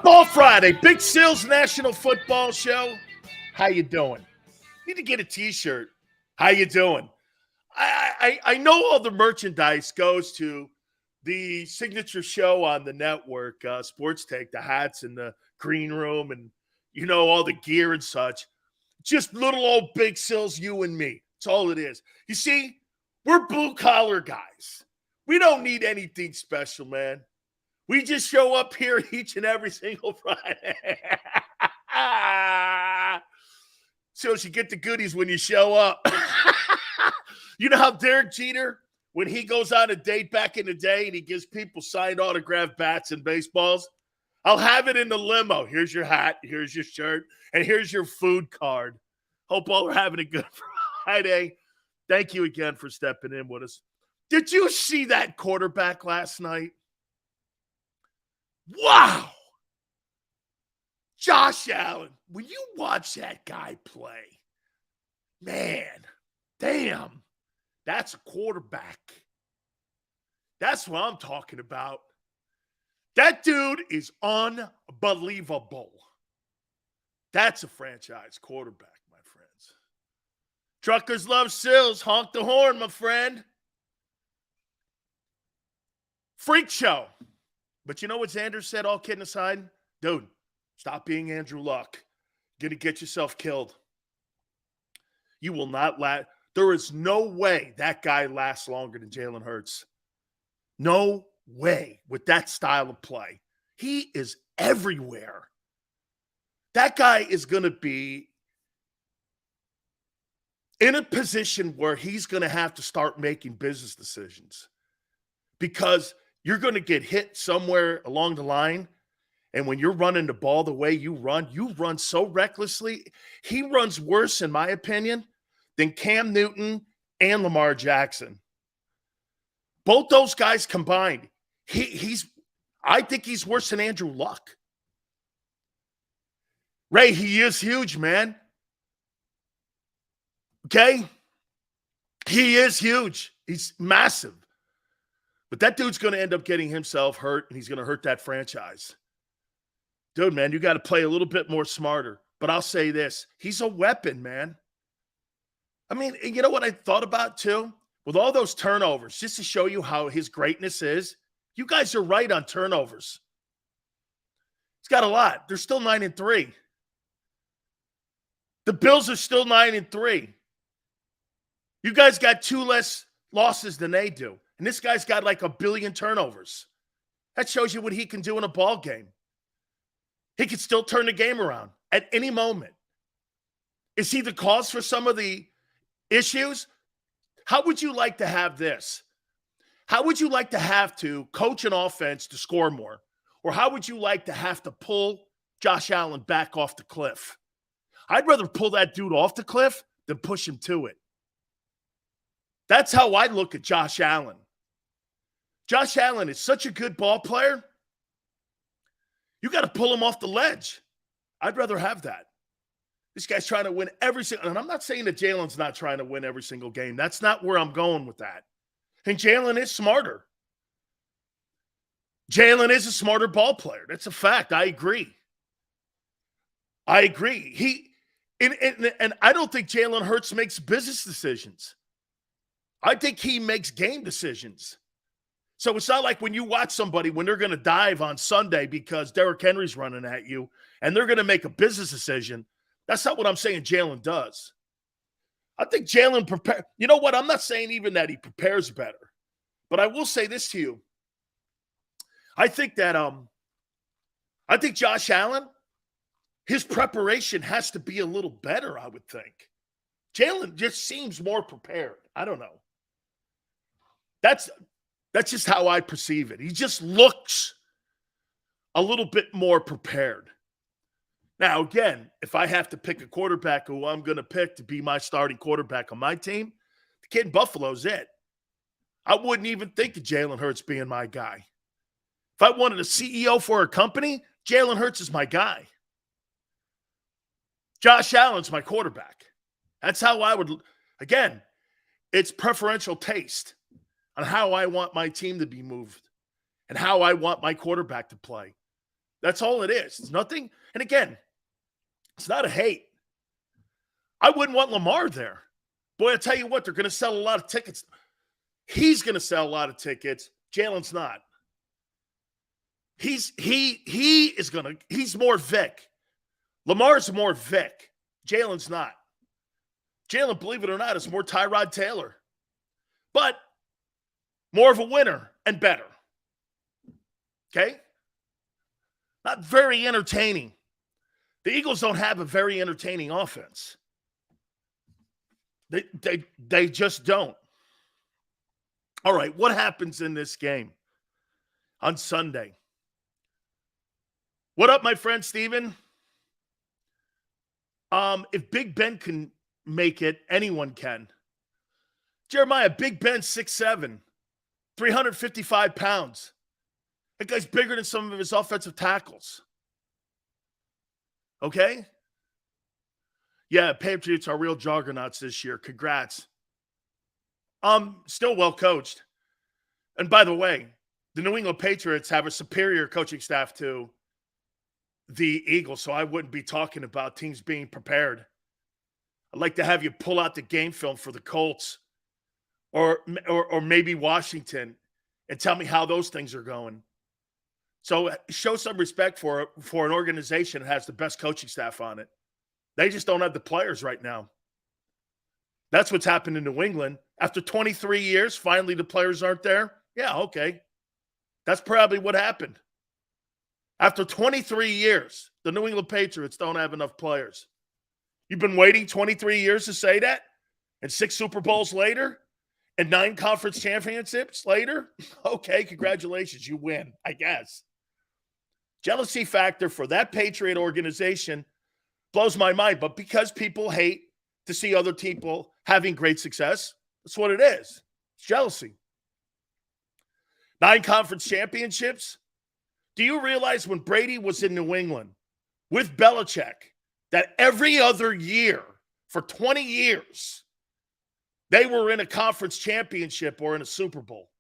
Football Friday, Big Sil's National Football Show. How you doing? Need to get a T-shirt. How you doing? I know all the merchandise goes to the signature show on the network, Sports Take, the hats and the green room, and all the gear and such. Just little old Big Sil's, you and me. That's all it is. You see, we're blue collar guys. We don't need anything special, man. We just show up here each and every single Friday. So you get the goodies when you show up. You know how Derek Jeter, when he goes on a date back in the day and he gives people signed autographed bats and baseballs? I'll have it in the limo. Here's your hat, here's your shirt, and here's your food card. Hope all are having a good Friday. Thank you again for stepping in with us. Did you see that quarterback last night? Wow. Josh Allen, when you watch that guy play, man, damn, that's a quarterback. That's what I'm talking about. That dude is unbelievable. That's a franchise quarterback, my friends. Truckers love Sills. Honk the horn, my friend. Freak show. But you know what Xander said, all kidding aside? Dude, stop being Andrew Luck. You're going to get yourself killed. You will not last. There is no way that guy lasts longer than Jalen Hurts. No way with that style of play. He is everywhere. That guy is going to be in a position where he's going to have to start making business decisions because you're going to get hit somewhere along the line. And when you're running the ball the way you run so recklessly. He runs worse, in my opinion, than Cam Newton and Lamar Jackson. Both those guys combined, I think he's worse than Andrew Luck. Ray, he is huge, man. Okay? He is huge. He's massive. But that dude's going to end up getting himself hurt, and he's going to hurt that franchise. Dude, man, you got to play a little bit more smarter. But I'll say this. He's a weapon, man. I mean, you know what I thought about, too? With all those turnovers, just to show you how his greatness is, you guys are right on turnovers. He's got a lot. They're still 9-3. The Bills are still 9-3. You guys got 2 less losses than they do. And this guy's got like 1 billion turnovers. That shows you what he can do in a ball game. He can still turn the game around at any moment. Is he the cause for some of the issues? How would you like to have this? How would you like to have to coach an offense to score more? Or how would you like to have to pull Josh Allen back off the cliff? I'd rather pull that dude off the cliff than push him to it. That's how I look at Josh Allen. Josh Allen is such a good ball player. You got to pull him off the ledge. I'd rather have that. This guy's trying to win every single, and I'm not saying that Jalen's not trying to win every single game. That's not where I'm going with that. And Jalen is smarter. Jalen is a smarter ball player. That's a fact. I agree. And I don't think Jalen Hurts makes business decisions. I think he makes game decisions. So it's not like when you watch somebody when they're going to dive on Sunday because Derrick Henry's running at you and they're going to make a business decision. That's not what I'm saying Jalen does. I think Jalen prepares. You know what? I'm not saying even that he prepares better. But I will say this to you. I think Josh Allen, his preparation has to be a little better, I would think. Jalen just seems more prepared. I don't know. That's just how I perceive it. He just looks a little bit more prepared. Now, again, if I have to pick a quarterback who I'm going to pick to be my starting quarterback on my team, the kid in Buffalo's it. I wouldn't even think of Jalen Hurts being my guy. If I wanted a CEO for a company, Jalen Hurts is my guy. Josh Allen's my quarterback. That's how I would – again, it's preferential taste on how I want my team to be moved and how I want my quarterback to play. That's all it is. It's nothing. And again, it's not a hate. I wouldn't want Lamar there. Boy, I tell you what, they're going to sell a lot of tickets. He's going to sell a lot of tickets. Jalen's not. He's more Vic. Lamar's more Vic. Jalen's not. Jalen, believe it or not, is more Tyrod Taylor. But more of a winner and better. Okay? Not very entertaining. The Eagles don't have a very entertaining offense. They just don't. All right, what happens in this game on Sunday? What up, my friend Steven? If Big Ben can make it, anyone can. Jeremiah, Big Ben, 6'7", 355 pounds. That guy's bigger than some of his offensive tackles. Okay? Yeah, Patriots are real juggernauts this year. Congrats. Still well coached. And by the way, the New England Patriots have a superior coaching staff to the Eagles, so I wouldn't be talking about teams being prepared. I'd like to have you pull out the game film for the Colts or maybe Washington and tell me how those things are going. So show some respect for an organization that has the best coaching staff on it. They just don't have the players right now. That's what's happened in New England. After 23 years, finally the players aren't there. Yeah, okay. That's probably what happened. After 23 years, the New England Patriots don't have enough players. You've been waiting 23 years to say that? And 6 Super Bowls later? And 9 conference championships later? Okay, congratulations. You win, I guess. Jealousy factor for that Patriot organization blows my mind. But because people hate to see other people having great success, that's what it is. It's jealousy. 9 conference championships. Do you realize when Brady was in New England with Belichick that every other year for 20 years, they were in a conference championship or in a Super Bowl?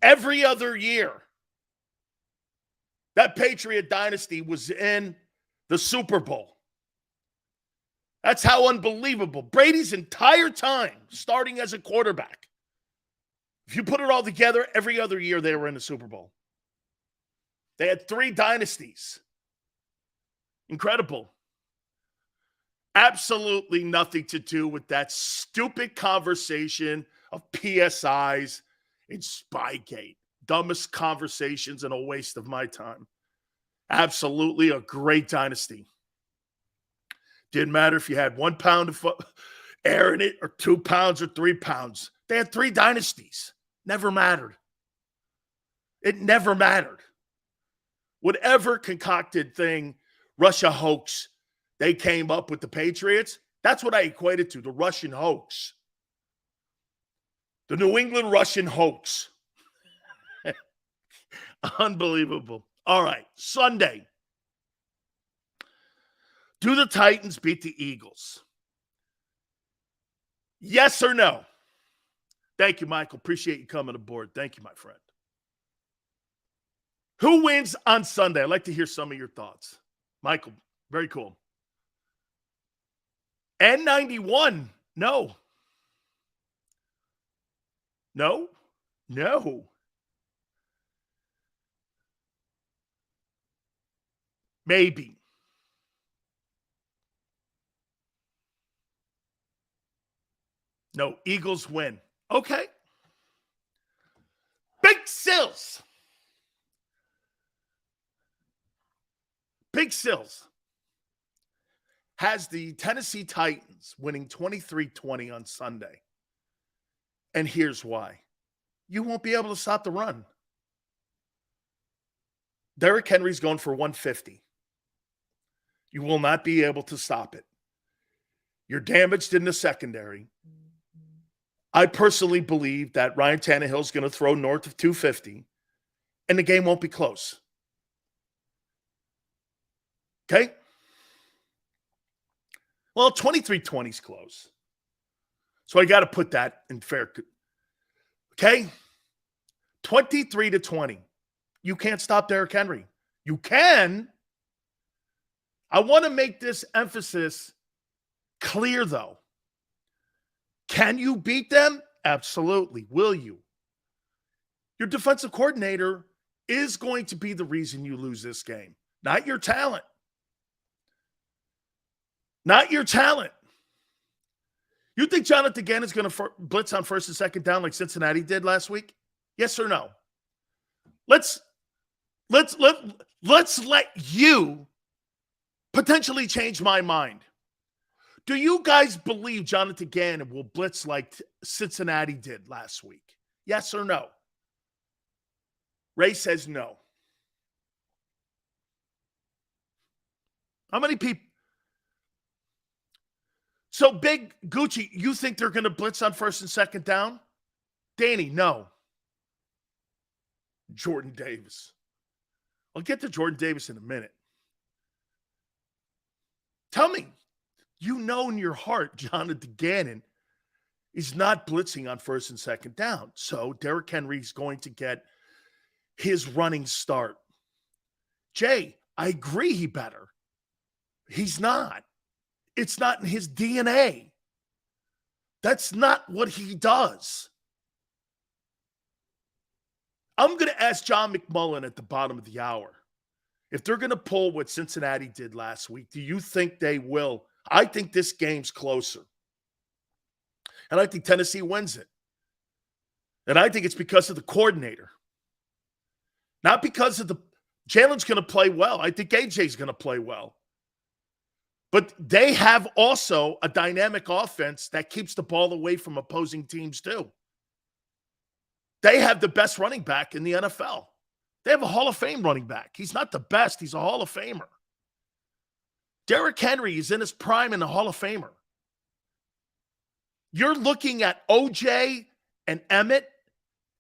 Every other year, that Patriot dynasty was in the Super Bowl. That's how unbelievable. Brady's entire time starting as a quarterback. If you put it all together, every other year they were in the Super Bowl. They had 3 dynasties. Incredible. Absolutely nothing to do with that stupid conversation of PSIs and Spygate. Dumbest conversations and a waste of my time. Absolutely a great dynasty. Didn't matter if you had 1 pound of air in it or 2 pounds or 3 pounds. They had 3 dynasties. Never mattered. It never mattered. Whatever concocted thing, Russia hoax, they came up with the Patriots, that's what I equated to, the Russian hoax. The New England Russian hoax. Unbelievable. All right, Sunday. Do the Titans beat the Eagles? Yes or no? Thank you, Michael. Appreciate you coming aboard. Thank you, my friend. Who wins on Sunday? I'd like to hear some of your thoughts. Michael, very cool. N91, no. No? No. Maybe. No, Eagles win. Okay. Big Sills. Big Sills has the Tennessee Titans winning 23-20 on Sunday. And here's why. You won't be able to stop the run. Derrick Henry's going for 150. You will not be able to stop it. You're damaged in the secondary. I personally believe that Ryan Tannehill's going to throw north of 250, and the game won't be close. Okay? Well, 23-20 is close. So I got to put that in fair. Okay? 23-20. You can't stop Derrick Henry. You can. I want to make this emphasis clear, though. Can you beat them? Absolutely. Will you? Your defensive coordinator is going to be the reason you lose this game, not your talent. Not your talent. You think Jonathan Gannon is going to blitz on first and second down like Cincinnati did last week? Yes or no? Let's let you potentially change my mind. Do you guys believe Jonathan Gannon will blitz like Cincinnati did last week? Yes or no? Ray says no. How many people? So, Big Gucci, you think they're going to blitz on first and second down? Danny, no. Jordan Davis. I'll get to Jordan Davis in a minute. Tell me, you know in your heart Jonathan Gannon is not blitzing on first and second down. So Derrick Henry is going to get his running start. Jay, I agree he better. He's not. It's not in his DNA. That's not what he does. I'm going to ask John McMullen at the bottom of the hour, if they're going to pull what Cincinnati did last week, do you think they will? I think this game's closer. And I think Tennessee wins it. And I think it's because of the coordinator. Not because of the Jalen's going to play well. I think AJ's going to play well. But they have also a dynamic offense that keeps the ball away from opposing teams too. They have the best running back in the NFL. They have a Hall of Fame running back. He's not the best. He's a Hall of Famer. Derrick Henry is in his prime and a Hall of Famer. You're looking at OJ and Emmett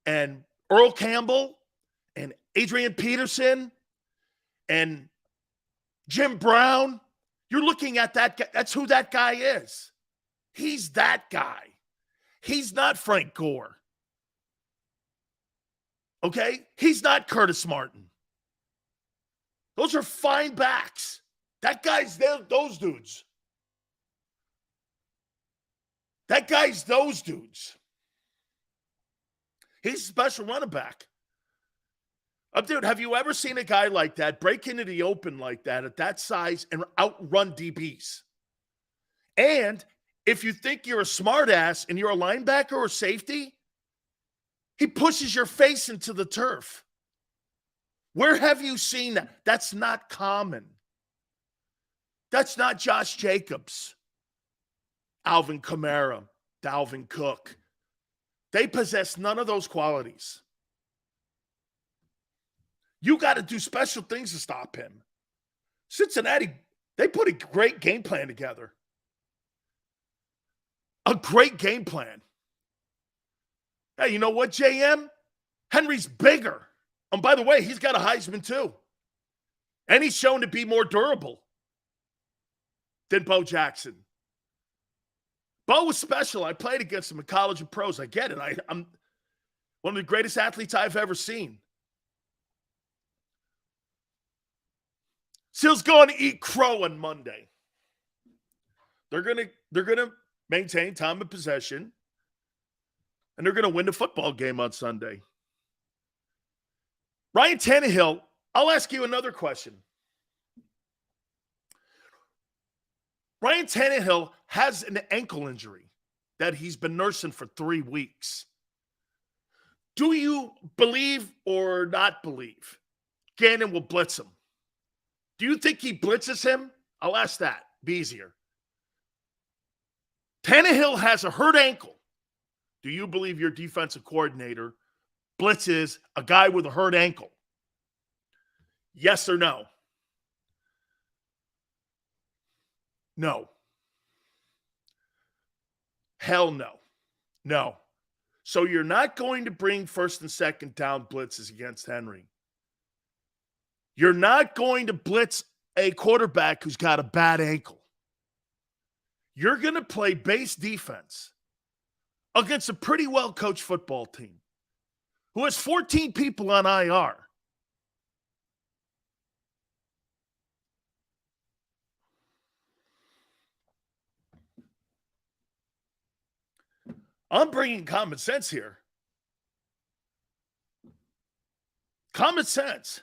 and Earl Campbell and Adrian Peterson and Jim Brown. You're looking at that guy. That's who that guy is. He's that guy. He's not Frank Gore. Okay? He's not Curtis Martin. Those are fine backs. That guy's those dudes. That guy's those dudes. He's a special running back. Dude, have you ever seen a guy like that break into the open like that at that size and outrun DBs? And if you think you're a smartass and you're a linebacker or safety, he pushes your face into the turf. Where have you seen that? That's not common. That's not Josh Jacobs, Alvin Kamara, Dalvin Cook. They possess none of those qualities. You got to do special things to stop him. Cincinnati, they put a great game plan together. A great game plan. Hey, you know what, JM? Henry's bigger. And by the way, he's got a Heisman too. And he's shown to be more durable than Bo Jackson. Bo was special. I played against him in college and pros. I get it. I'm one of the greatest athletes I've ever seen. Seal's going to eat crow on Monday. They're gonna maintain time of possession. And they're going to win the football game on Sunday. Ryan Tannehill, I'll ask you another question. Ryan Tannehill has an ankle injury that he's been nursing for 3 weeks. Do you believe or not believe Gannon will blitz him? Do you think he blitzes him? I'll ask that. Be easier. Tannehill has a hurt ankle. Do you believe your defensive coordinator blitzes a guy with a hurt ankle? Yes or no? No. Hell no. No. So you're not going to bring first and second down blitzes against Henry. You're not going to blitz a quarterback who's got a bad ankle. You're going to play base defense against a pretty well-coached football team who has 14 people on IR. I'm bringing common sense here. Common sense.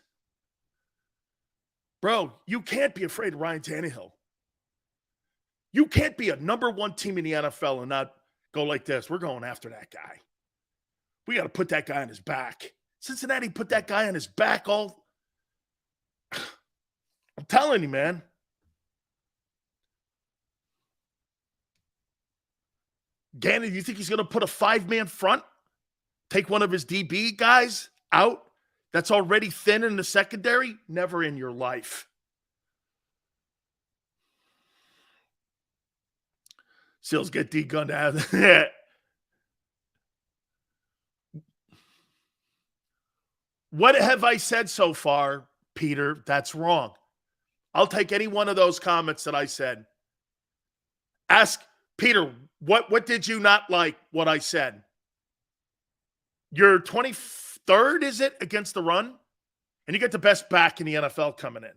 Bro, you can't be afraid of Ryan Tannehill. You can't be a number one team in the NFL and not go like this. We're going after that guy. We got to put that guy on his back. Cincinnati put that guy on his back all. I'm telling you, man. Gannon, you think he's going to put a 5-man front? Take one of his DB guys out that's already thin in the secondary? Never in your life. Seals get D-gunned out. What have I said so far, Peter? That's wrong. I'll take any one of those comments that I said. Ask Peter, what did you not like what I said? You're 23rd, is it, against the run? And you get the best back in the NFL coming in.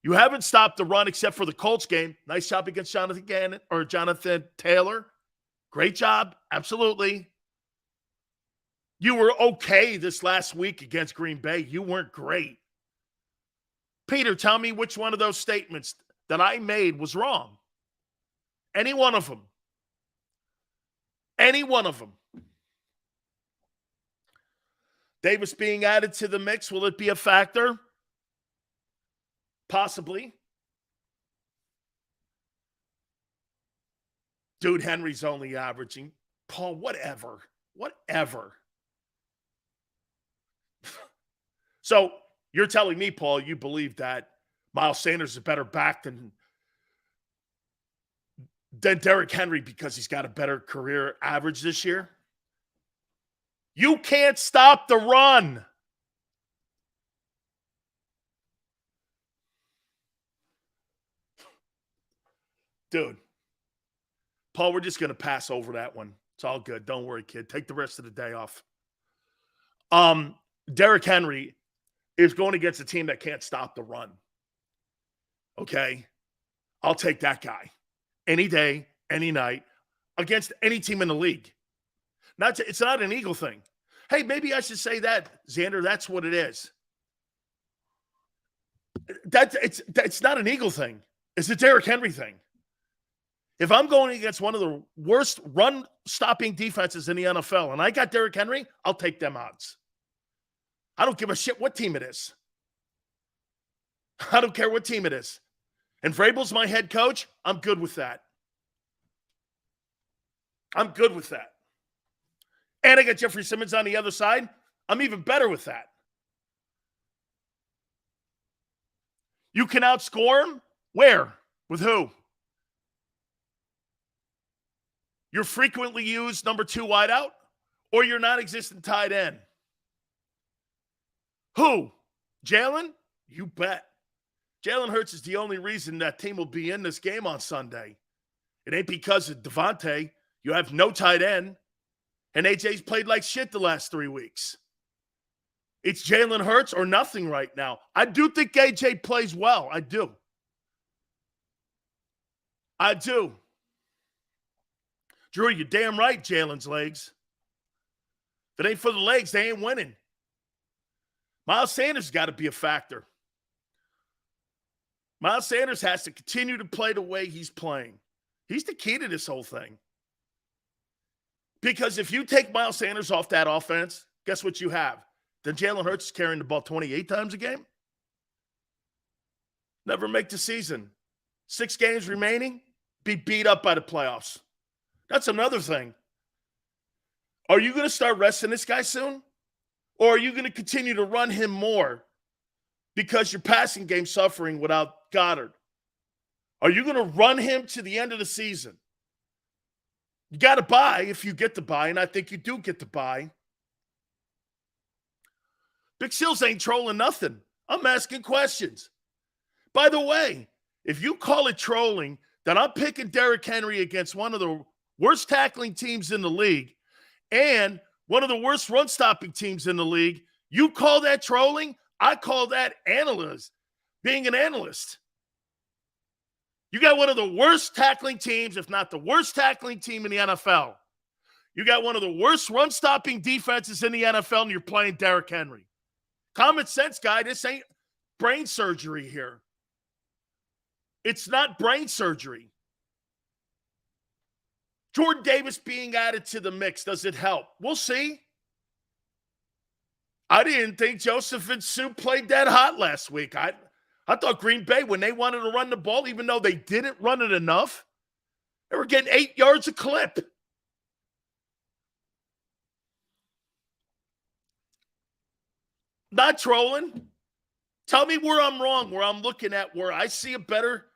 You haven't stopped the run except for the Colts game. Nice job against Jonathan Gannon or Jonathan Taylor. Great job. Absolutely. You were okay this last week against Green Bay. You weren't great. Peter, tell me which one of those statements that I made was wrong. Any one of them. Any one of them. Davis being added to the mix, will it be a factor? Possibly. Dude, Henry's only averaging. Paul, whatever. So you're telling me, Paul, you believe that Miles Sanders is a better back than Derrick Henry because he's got a better career average this year? You can't stop the run. Dude, Paul, we're just going to pass over that one. It's all good. Don't worry, kid. Take the rest of the day off. Derrick Henry is going against a team that can't stop the run. Okay? I'll take that guy any day, any night, against any team in the league. It's not an Eagle thing. Hey, maybe I should say that, Xander. That's what it is. It's not an Eagle thing. It's a Derrick Henry thing. If I'm going against one of the worst run-stopping defenses in the NFL and I got Derrick Henry, I'll take them odds. I don't give a shit what team it is. I don't care what team it is. And Vrabel's my head coach. I'm good with that. I'm good with that. And I got Jeffrey Simmons on the other side. I'm even better with that. You can outscore him? Where? With who? Your frequently used number 2 wideout or your non-existent tight end? Who? Jalen? You bet. Jalen Hurts is the only reason that team will be in this game on Sunday. It ain't because of Devonta. You have no tight end. And AJ's played like shit the last 3 weeks. It's Jalen Hurts or nothing right now. I do think AJ plays well. I do. Drew, you're damn right, Jalen's legs. If it ain't for the legs, they ain't winning. Miles Sanders got to be a factor. Miles Sanders has to continue to play the way he's playing. He's the key to this whole thing. Because if you take Miles Sanders off that offense, guess what you have? Then Jalen Hurts is carrying the ball 28 times a game. Never make the season. 6 games remaining, be beat up by the playoffs. That's another thing. Are you going to start resting this guy soon? Or are you going to continue to run him more because your passing game's suffering without Goddard? Are you going to run him to the end of the season? You got to buy if you get to buy, and I think you do get to buy. Big Seals ain't trolling nothing. I'm asking questions. By the way, if you call it trolling, then I'm picking Derrick Henry against one of the worst tackling teams in the league and one of the worst run-stopping teams in the league. You call that trolling? I call that being an analyst. You got one of the worst tackling teams, if not the worst tackling team in the NFL. You got one of the worst run-stopping defenses in the NFL, and you're playing Derrick Henry. Common sense, guy. This ain't brain surgery here. It's not brain surgery. Jordan Davis being added to the mix, does it help? We'll see. I didn't think Joseph and Sue played that hot last week. I thought Green Bay, when they wanted to run the ball, even though they didn't run it enough, they were getting 8 yards a clip. Not trolling. Tell me where I'm wrong, where I'm looking at where I see a better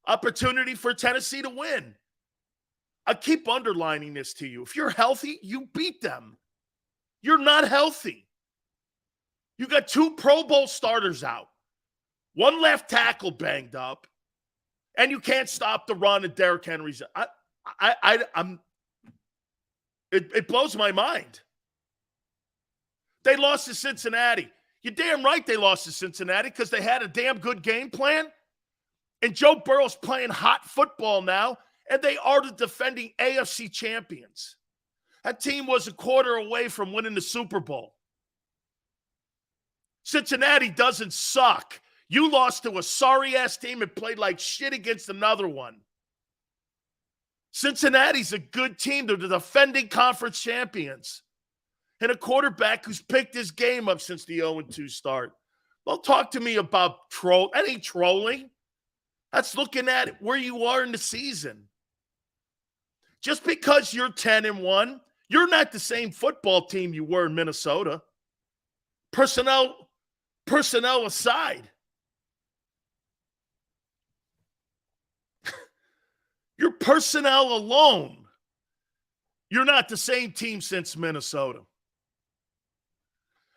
opportunity for Tennessee to win. I keep underlining this to you. If you're healthy, you beat them. You're not healthy. You got 2 Pro Bowl starters out, 1 left tackle banged up, and you can't stop the run of Derrick Henry's. It blows my mind. They lost to Cincinnati. You're damn right they lost to Cincinnati because they had a damn good game plan. And Joe Burrow's playing hot football now, and they are the defending AFC champions. That team was a quarter away from winning the Super Bowl. Cincinnati doesn't suck. You lost to a sorry-ass team and played like shit against another one. Cincinnati's a good team. They're the defending conference champions. And a quarterback who's picked his game up since the 0-2 start. Don't talk to me about troll. That ain't trolling. That's looking at where you are in the season. Just because you're 10-1, you're not the same football team you were in Minnesota. Personnel aside. Your personnel alone, you're not the same team since Minnesota.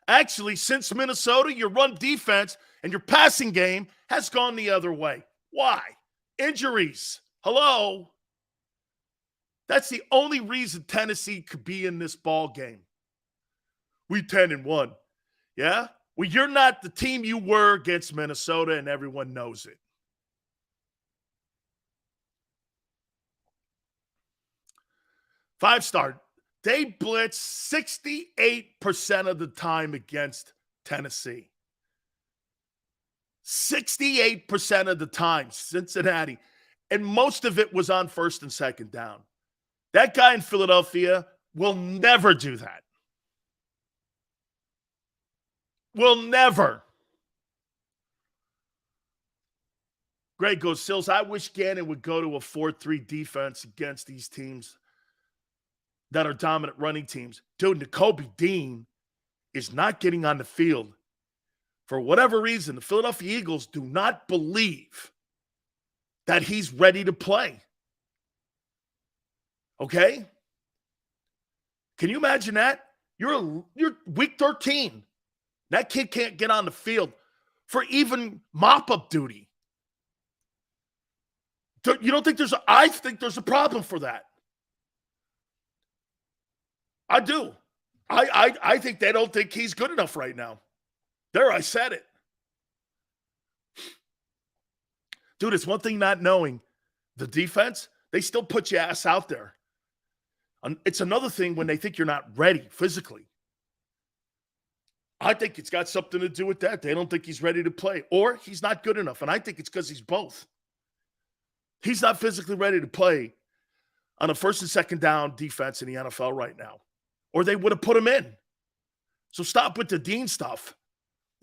Actually, since Minnesota, your run defense and your passing game has gone the other way. Why? Injuries. Hello? That's the only reason Tennessee could be in this ball game. We 10-1. Yeah? Well, you're not the team you were against Minnesota, and everyone knows it. Five-star. They blitz 68% of the time against Tennessee. 68% of the time, Cincinnati. And most of it was on first and second down. That guy in Philadelphia will never do that. Will never. Greg goes, Sills, I wish Gannon would go to a 4-3 defense against these teams that are dominant running teams. Dude, Nakobe Dean is not getting on the field. For whatever reason, the Philadelphia Eagles do not believe that he's ready to play. Okay? Can you imagine that? You're week 13. That kid can't get on the field for even mop-up duty. You don't think I think there's a problem for that. I do. I think they don't think he's good enough right now. There, I said it. Dude, it's one thing not knowing the defense. They still put your ass out there. It's another thing when they think you're not ready physically. I think it's got something to do with that. They don't think he's ready to play, or he's not good enough. And I think it's because he's both. He's not physically ready to play on a first and second down defense in the NFL right now, or they would have put him in. So stop with the Dean stuff.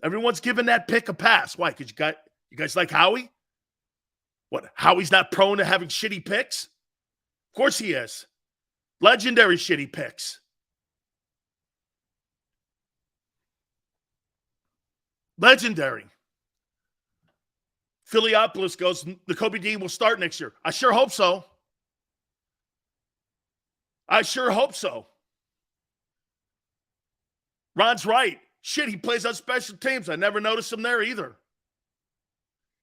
Everyone's giving that pick a pass. Why? Because you guys like Howie? What? Howie's not prone to having shitty picks? Of course he is. Legendary shitty picks. Legendary. Philiopolis goes, Nakobe Dean will start next year. I sure hope so. I sure hope so. Ron's right. Shit, he plays on special teams. I never noticed him there either.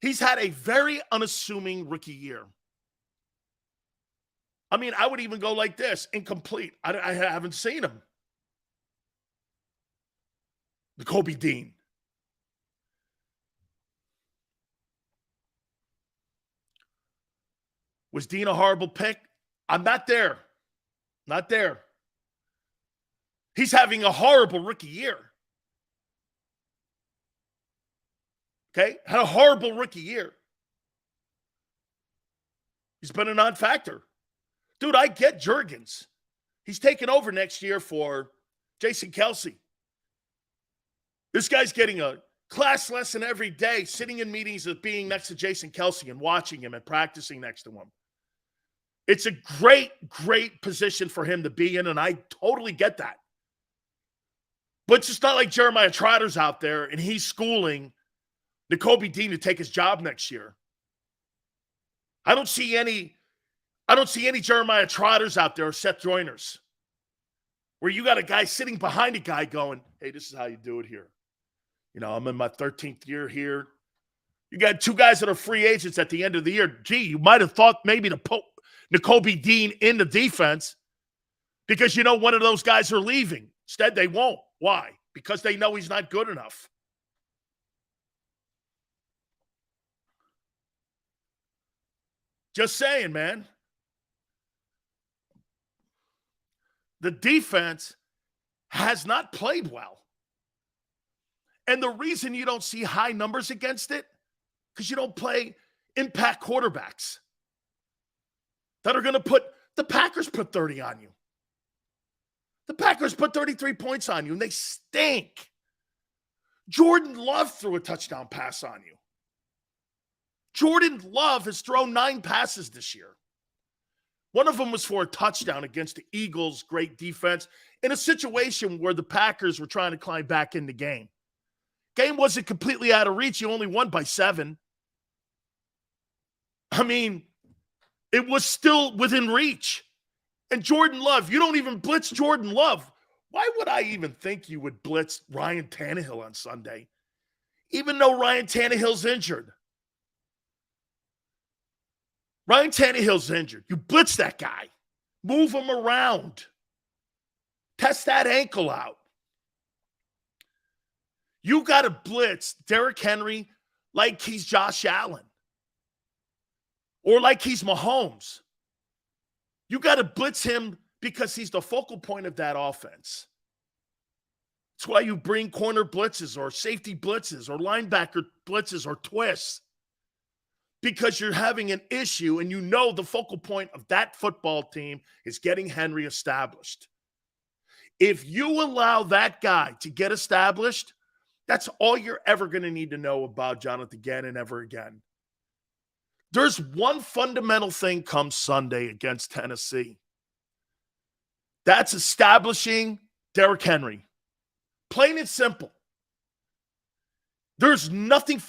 He's had a very unassuming rookie year. I mean, I would even go like this, incomplete. I haven't seen him. Nakobe Dean. Was Dean a horrible pick? I'm not there. Not there. He's having a horrible rookie year. Okay? Had a horrible rookie year. He's been a non-factor. Dude, I get Jurgens. He's taking over next year for Jason Kelce. This guy's getting a class lesson every day, sitting in meetings of being next to Jason Kelce and watching him and practicing next to him. It's a great, great position for him to be in, and I totally get that. But it's just not like Jeremiah Trotter's out there and he's schooling Nakobe Dean to take his job next year. I don't see any Jeremiah Trotters out there or Seth Joyners where you got a guy sitting behind a guy going, hey, this is how you do it here. You know, I'm in my 13th year here. You got two guys that are free agents at the end of the year. Gee, you might have thought maybe to put Nakobe Dean in the defense because you know one of those guys are leaving. Instead, they won't. Why? Because they know he's not good enough. Just saying, man. The defense has not played well. And the reason you don't see high numbers against it, because you don't play impact quarterbacks that are going to put – the Packers put 30 on you. The Packers put 33 points on you, and they stink. Jordan Love threw a touchdown pass on you. Jordan Love has thrown 9 passes this year. One of them was for a touchdown against the Eagles' great defense in a situation where the Packers were trying to climb back in the game. Game wasn't completely out of reach. You only won by 7. I mean, it was still within reach. And Jordan Love, you don't even blitz Jordan Love. Why would I even think you would blitz Ryan Tannehill on Sunday? Even though Ryan Tannehill's injured. Ryan Tannehill's injured. You blitz that guy. Move him around. Test that ankle out. You got to blitz Derrick Henry like he's Josh Allen. Or like he's Mahomes. You got to blitz him because he's the focal point of that offense. That's why you bring corner blitzes or safety blitzes or linebacker blitzes or twists. Because you're having an issue and you know the focal point of that football team is getting Henry established. If you allow that guy to get established, that's all you're ever going to need to know about Jonathan Gannon ever again. There's one fundamental thing come Sunday against Tennessee. That's establishing Derrick Henry. Plain and simple. There's nothing